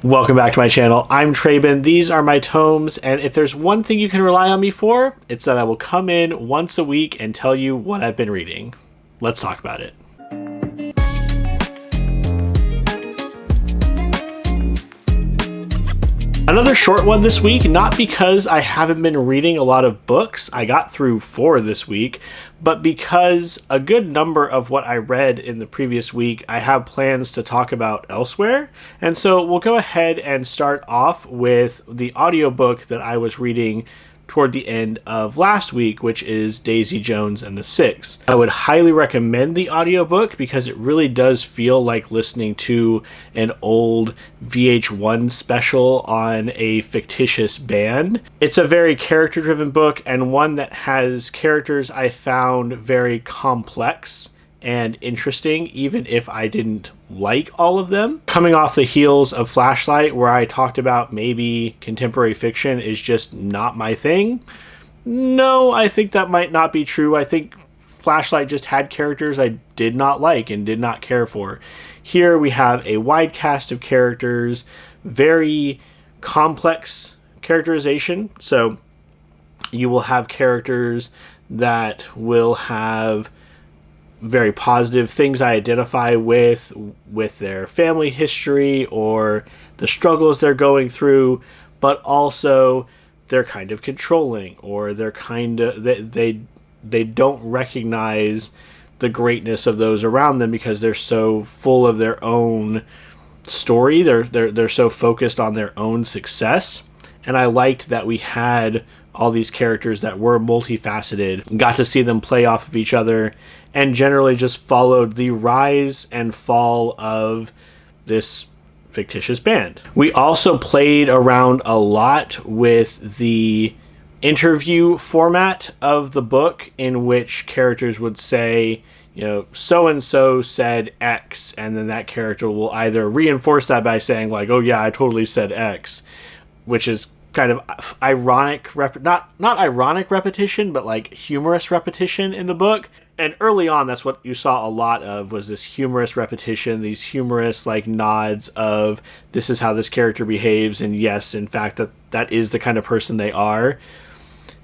Welcome back to my channel. I'm Traben. These are my tomes, and if there's one thing you can rely on me for, it's that I will come in once a week and tell you what I've been reading. Let's talk about it. Another short one this week, not because I haven't been reading a lot of books. I got through 4 this week, but because a good number of what I read in the previous week, I have plans to talk about elsewhere. And so we'll go ahead and start off with the audiobook that I was reading toward the end of last week, which is Daisy Jones and the Six. I would highly recommend the audiobook because it really does feel like listening to an old VH1 special on a fictitious band. It's a very character-driven book and one that has characters I found very complex and interesting, even if I didn't like all of them. Coming off the heels of Flashlight, where I talked about maybe contemporary fiction is just not my thing. No, I think that might not be true. I think Flashlight just had characters I did not like and did not care for. Here we have a wide cast of characters, very complex characterization. So you will have characters that will have very positive things I identify with their family history or the struggles they're going through, but also they're kind of controlling, or they're kind of they don't recognize the greatness of those around them because they're so full of their own story. They're so focused on their own success. And I liked that we had all these characters that were multifaceted, got to see them play off of each other, and generally just followed the rise and fall of this fictitious band. We also played around a lot with the interview format of the book, in which characters would say, you know, so-and-so said X, and then that character will either reinforce that by saying like, oh yeah, I totally said X, which is kind of ironic, not ironic repetition, but like humorous repetition in the book. And early on, that's what you saw a lot of, was this humorous repetition, these humorous like nods of this is how this character behaves, and yes, in fact, that is the kind of person they are.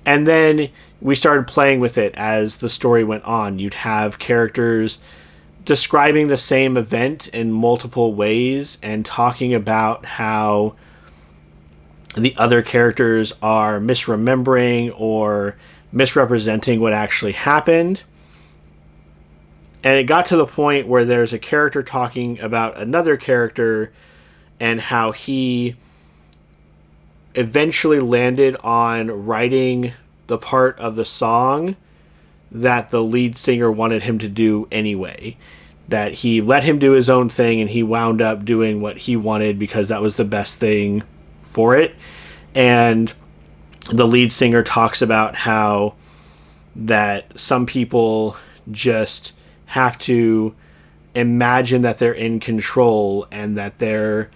And then we started playing with it as the story went on. You'd have characters describing the same event in multiple ways and talking about how the other characters are misremembering or misrepresenting what actually happened. And it got to the point where there's a character talking about another character and how he eventually landed on writing the part of the song that the lead singer wanted him to do anyway. That he let him do his own thing and he wound up doing what he wanted because that was the best thing for it. And the lead singer talks about how that some people just have to imagine that they're in control and that they're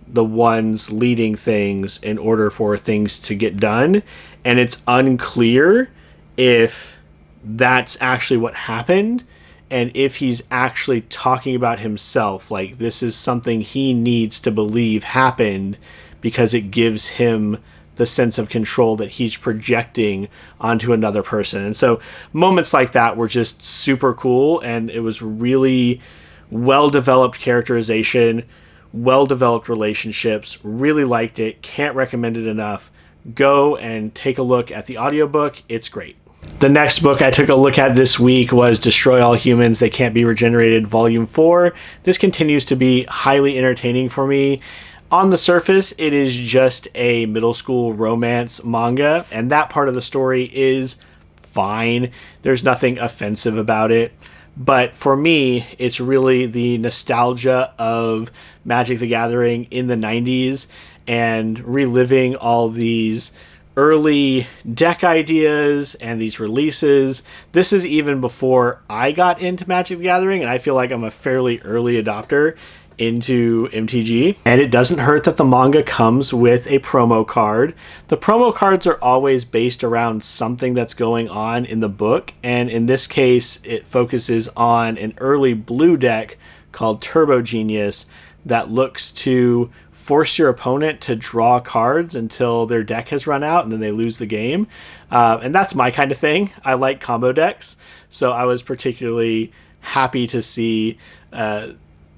the ones leading things in order for things to get done. And it's unclear if that's actually what happened and if he's actually talking about himself, like this is something he needs to believe happened because it gives him the sense of control that he's projecting onto another person. And so moments like that were just super cool, and it was really well-developed characterization, well-developed relationships. Really liked it. Can't recommend it enough. Go and take a look at the audiobook. It's great. The next book I took a look at this week was Destroy All Humans, They Can't Be Regenerated, Volume 4. This continues to be highly entertaining for me. On the surface, it is just a middle school romance manga, and that part of the story is fine. There's nothing offensive about it. But for me, it's really the nostalgia of Magic the Gathering in the 90s and reliving all these early deck ideas and these releases. This is even before I got into Magic the Gathering, and I feel like I'm a fairly early adopter into MTG. And it doesn't hurt that the manga comes with a promo card. The promo cards are always based around something that's going on in the book, and in this case it focuses on an early blue deck called Turbo Genius that looks to force your opponent to draw cards until their deck has run out and then they lose the game. And that's my kind of thing. I like combo decks. So I was particularly happy to see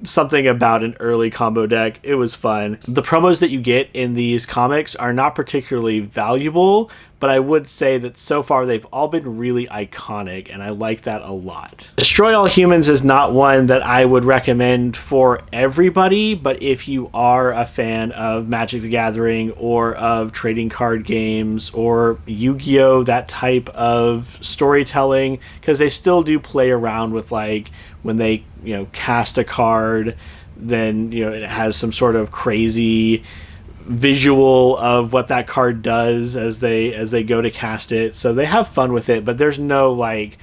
something about an early combo deck. It was fun. The promos that you get in these comics are not particularly valuable, but I would say that so far they've all been really iconic, and I like that a lot. Destroy All Humans is not one that I would recommend for everybody, but if you are a fan of Magic the Gathering or of trading card games or Yu-Gi-Oh!, that type of storytelling, because they still do play around with, like, when they, cast a card, then, it has some sort of crazy visual of what that card does as they go to cast it. So they have fun with it, but there's no like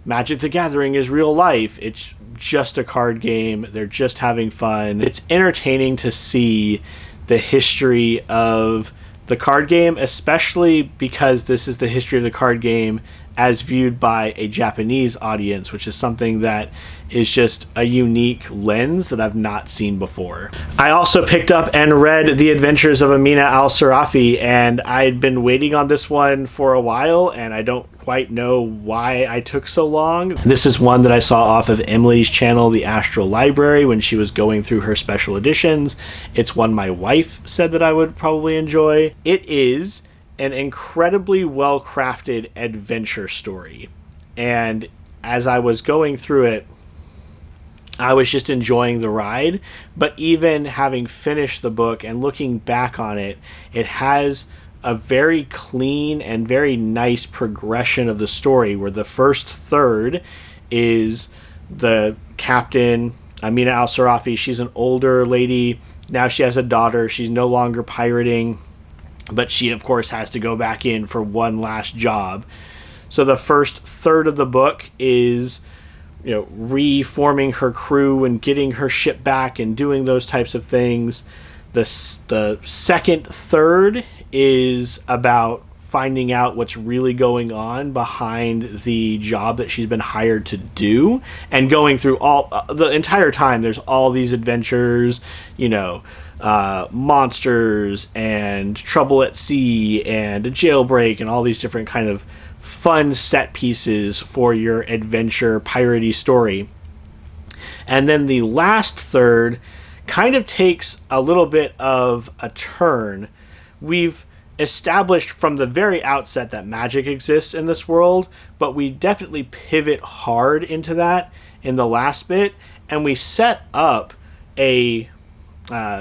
Magic the Gathering is real life. It's just a card game. They're just having fun. It's entertaining to see the history of the card game, especially because this is the history of the card game as viewed by a Japanese audience, which is something that is just a unique lens that I've not seen before. I also picked up and read The Adventures of Amina al-Sarafi, and I'd been waiting on this one for a while, and I don't quite know why I took so long. This is one that I saw off of Emily's channel, The Astral Library, when she was going through her special editions. It's one my wife said that I would probably enjoy. It is an incredibly well-crafted adventure story, and as I was going through it, I was just enjoying the ride. But even having finished the book and looking back on it, it has a very clean and very nice progression of the story, where the first third is the captain, Amina al-Sarafi. She's an older lady. Now she has a daughter. She's no longer pirating, but she, of course, has to go back in for one last job. So the first third of the book is, reforming her crew and getting her ship back and doing those types of things. The second third is about finding out what's really going on behind the job that she's been hired to do, and going through all the entire time. There's all these adventures, monsters and trouble at sea and a jailbreak and all these different kind of fun set pieces for your adventure piratey story. And then the last third kind of takes a little bit of a turn. We've established from the very outset that magic exists in this world, but we definitely pivot hard into that in the last bit, and we set up a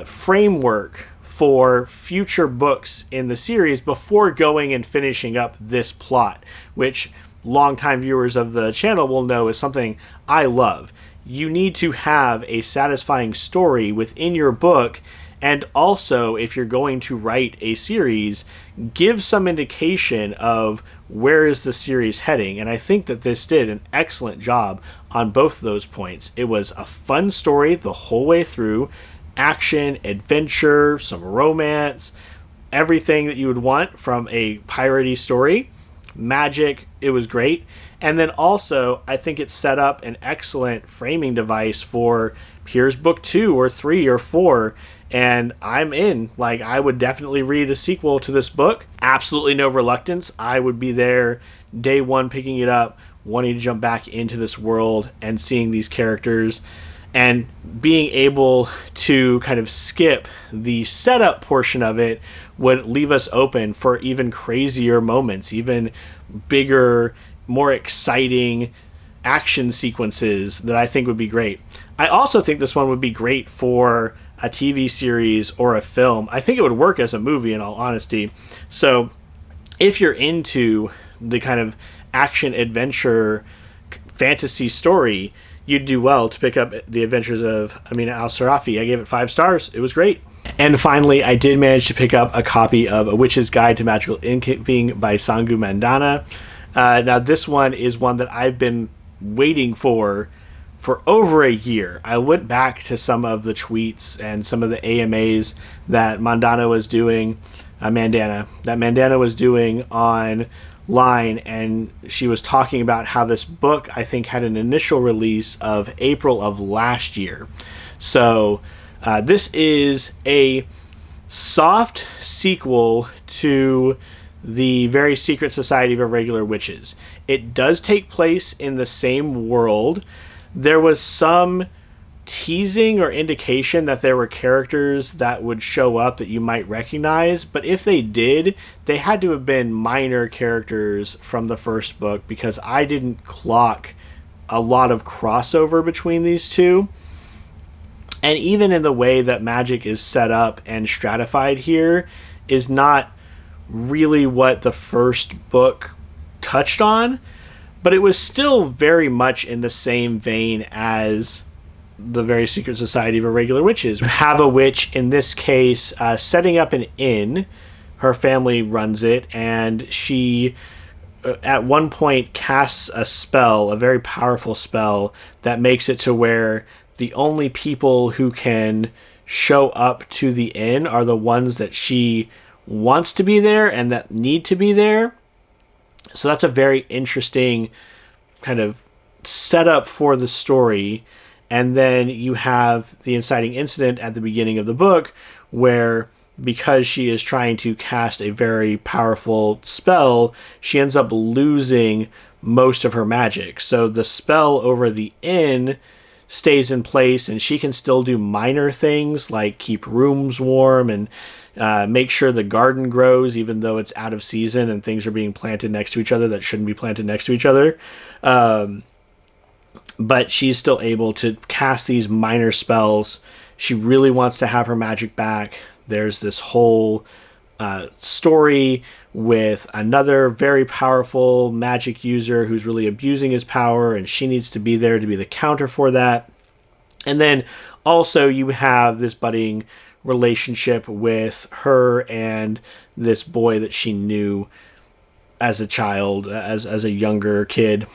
framework for future books in the series before going and finishing up this plot, which longtime viewers of the channel will know is something I love. You need to have a satisfying story within your book, and also, if you're going to write a series, give some indication of where is the series heading. And I think that this did an excellent job on both of those points. It was a fun story the whole way through. Action, adventure, some romance, everything that you would want from a piratey story. Magic, it was great. And then also, I think it set up an excellent framing device for here's book 2 or 3 or 4, and I'm in. Like, I would definitely read a sequel to this book. Absolutely no reluctance. I would be there day one picking it up, wanting to jump back into this world and seeing these characters, and being able to kind of skip the setup portion of it would leave us open for even crazier moments, even bigger, more exciting action sequences that I think would be great. I also think this one would be great for a TV series or a film. I think it would work as a movie, in all honesty. So if you're into the kind of action adventure fantasy story, you'd do well to pick up The Adventures of Amina al-Sarafi. I gave it 5 stars. It was great. And finally, I did manage to pick up a copy of A Witch's Guide to Magical Innkeeping by Sangu Mandana. Now, this one is one that I've been waiting for over a year. I went back to some of the tweets and some of the AMAs that Mandana was doing, Mandana was doing online, and she was talking about how this book, I think, had an initial release of April of last year. So this is a soft sequel to the Very Secret Society of Irregular Witches. It does take place in the same world. There was some teasing or indication that there were characters that would show up that you might recognize, but if they did, they had to have been minor characters from the first book, because I didn't clock a lot of crossover between these two. And even in the way that magic is set up and stratified here is not really what the first book touched on, but it was still very much in the same vein as the Very Secret Society of Irregular Witches. Have a witch, in this case, setting up an inn. Her family runs it, and she at one point casts a spell, a very powerful spell, that makes it to where the only people who can show up to the inn are the ones that she wants to be there and that need to be there. So that's a very interesting kind of setup for the story. And then you have the inciting incident at the beginning of the book where, because she is trying to cast a very powerful spell, she ends up losing most of her magic. So the spell over the inn stays in place, and she can still do minor things like keep rooms warm and make sure the garden grows, even though it's out of season and things are being planted next to each other that shouldn't be planted next to each other. But she's still able to cast these minor spells. She really wants to have her magic back. There's this whole story with another very powerful magic user who's really abusing his power, and she needs to be there to be the counter for that. And then also you have this budding relationship with her and this boy that she knew as a child, as a younger kid.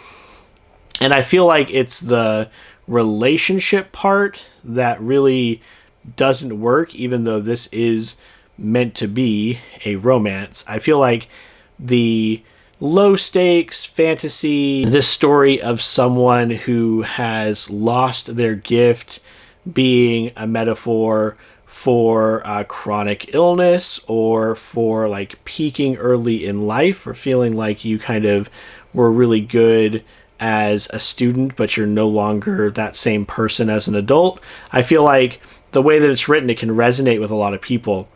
And I feel like it's the relationship part that really doesn't work, even though this is meant to be a romance. I feel like the low stakes fantasy, this story of someone who has lost their gift being a metaphor for chronic illness, or for like peaking early in life, or feeling like you kind of were really good as a student, but you're no longer that same person as an adult. I feel like the way that it's written, it can resonate with a lot of people.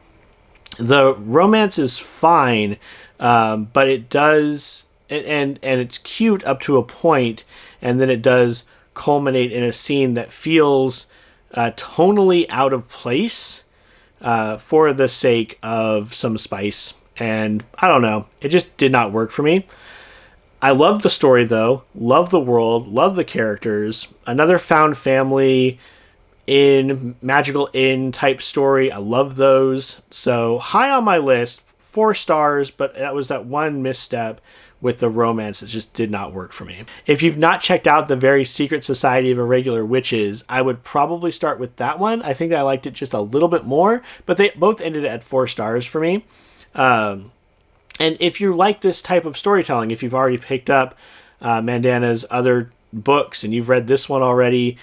The romance is fine, but it does, and it's cute up to a point, and then it does culminate in a scene that feels tonally out of place for the sake of some spice. And I don't know, it just did not work for me. I love the story, though. Love the world. Love the characters. Another found family in magical inn type story. I love those. So high on my list, 4 stars, but that was that one misstep with the romance that just did not work for me. If you've not checked out the Very Secret Society of Irregular Witches, I would probably start with that one. I think I liked it just a little bit more, but they both ended at 4 stars for me. And if you like this type of storytelling, if you've already picked up Mandana's other books and you've read this one already,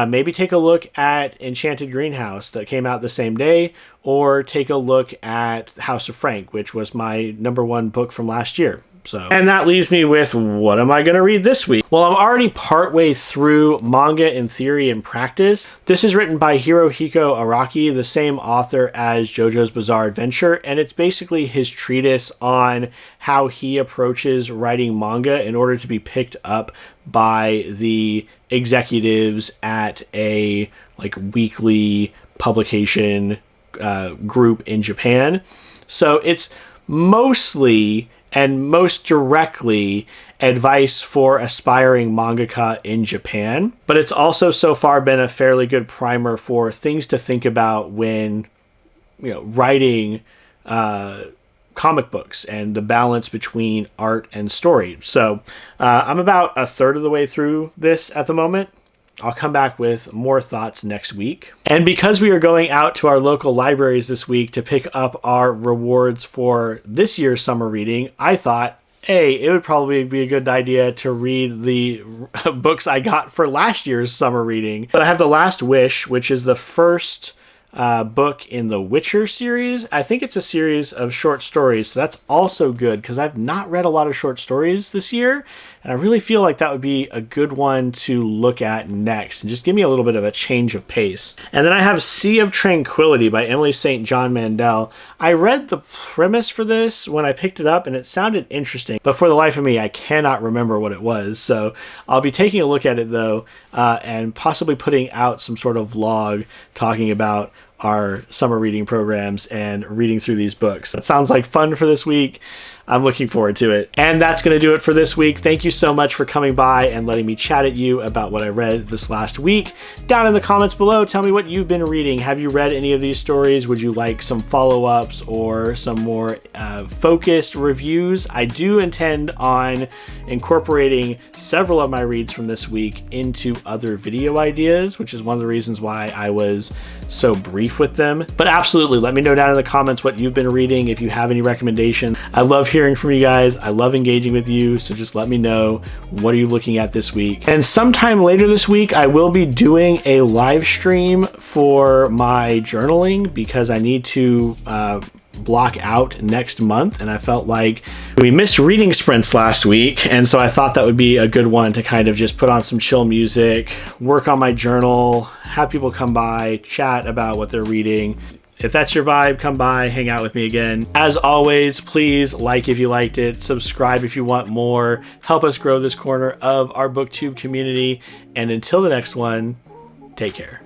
maybe take a look at Enchanted Greenhouse that came out the same day, or take a look at House of Frank, which was my #1 book from last year. And that leaves me with, what am I going to read this week? Well, I'm already partway through Manga in Theory and Practice. This is written by Hirohiko Araki, the same author as JoJo's Bizarre Adventure, and it's basically his treatise on how he approaches writing manga in order to be picked up by the executives at a weekly publication group in Japan. So it's mostly and most directly advice for aspiring mangaka in Japan. But it's also so far been a fairly good primer for things to think about when, writing comic books and the balance between art and story. So I'm about a third of the way through this at the moment. I'll come back with more thoughts next week. And because we are going out to our local libraries this week to pick up our rewards for this year's summer reading, I thought, hey, it would probably be a good idea to read the books I got for last year's summer reading. But I have The Last Wish, which is the first book in the Witcher series. I think it's a series of short stories, so that's also good because I've not read a lot of short stories this year, and I really feel like that would be a good one to look at next and just give me a little bit of a change of pace. And then I have Sea of Tranquility by Emily St. John Mandel. I read the premise for this when I picked it up and it sounded interesting, but for the life of me, I cannot remember what it was. So I'll be taking a look at it though, and possibly putting out some sort of vlog talking about our summer reading programs and reading through these books. That sounds like fun for this week. I'm looking forward to it. And that's going to do it for this week. Thank you so much for coming by and letting me chat at you about what I read this last week. Down in the comments below, tell me what you've been reading. Have you read any of these stories? Would you like some follow-ups or some more focused reviews? I do intend on incorporating several of my reads from this week into other video ideas, which is one of the reasons why I was so brief with them. But absolutely, let me know down in the comments what you've been reading, if you have any recommendations. I love hearing from you guys. I love engaging with you, so just let me know, what are you looking at this week? And sometime later this week, I will be doing a live stream for my journaling because I need to block out next month, and I felt like we missed reading sprints last week, and so I thought that would be a good one to kind of just put on some chill music, work on my journal, have people come by, chat about what they're reading. If that's your vibe, come by, hang out with me again. As always, please like if you liked it, subscribe if you want more, help us grow this corner of our BookTube community, and until the next one, take care.